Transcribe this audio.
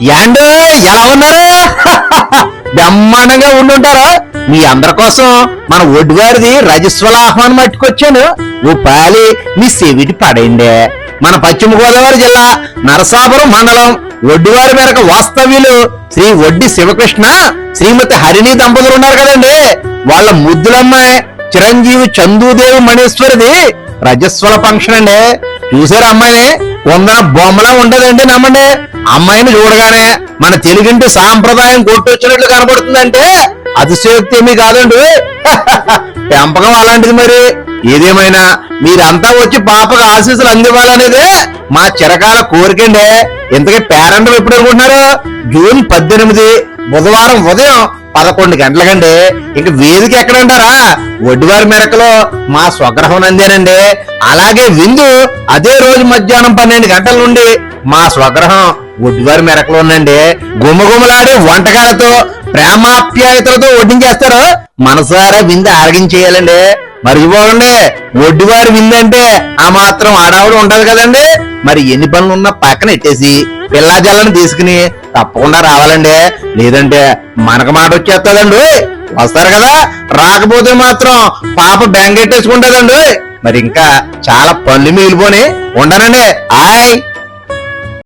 యాండో ఎలా ఉన్నారు? బ్రహ్మాండంగా ఉండుంటారా? మీ అందరి కోసం మన ఒడ్డువారిది రజస్వల ఆహ్వానం పట్టుకొచ్చాను. ఓ పాలి మీ సెవిటి పడేయండి. మన పశ్చిమ గోదావరి జిల్లా నరసాపురం మండలం ఒడ్డువారి మేరకు వాస్తవ్యులు శ్రీ ఒడ్డి శివకృష్ణ శ్రీమతి హరిణి దంపతులు ఉన్నారు కదండి. వాళ్ళ ముద్దులమ్మాయి చిరంజీవి చందూదేవి మణేశ్వరిది రజస్వల ఫంక్షన్ అండి. చూసారు అమ్మాయిని? వందన బొమ్మలా ఉండదండి. నమ్మండి, అమ్మాయిని చూడగానే మన తెలుగింటి సాంప్రదాయం కొట్టొచ్చినట్లు కనబడుతుందంటే అతిశయోక్తి ఏమీ కాదండి. పెంపకం అలాంటిది. మరి ఏదేమైనా మీరంతా వచ్చి పాపకు ఆశీస్సులు అందివ్వాలనేదే మా చిరకాల కోరికండి. ఇంతకీ పేరెంట్ ఎప్పుడు అనుకుంటున్నారు? జూన్ 18 బుధవారం ఉదయం 11 గంటలకండి. ఇంక వేదిక ఎక్కడంటారా? ఒడ్డువారి మెరకలో మా స్వగ్రహం నందేనండి. అలాగే విందు అదే రోజు మధ్యాహ్నం 12 గంటల నుండి మా స్వగ్రహం ఒడ్డువారి మెరకలో ఉందండి. గుమగుమలాడే వంటకాలతో ప్రేమాప్యాయతలతో వడ్డించేస్తారు. మనసారా విందు ఆరగించేయాలండి. మర్చిపోకండి, ఒడ్డువారి విందంటే ఆ మాత్రం ఆడావిడ ఉండదు కదండి. మరి ఎన్ని పనులు ఉన్నా పక్కన ఎట్టేసి పిల్లా జల్లని తీసుకుని తప్పకుండా రావాలండి. లేదంటే మనకు మాట వచ్చేస్తుందండి. వస్తారు కదా, రాకపోతే మాత్రం పాప బెంగెట్టేసుకుంటుందండి. మరి ఇంకా చాలా పనులు మిగిలిపోని ఉండనండి. ఆయ్.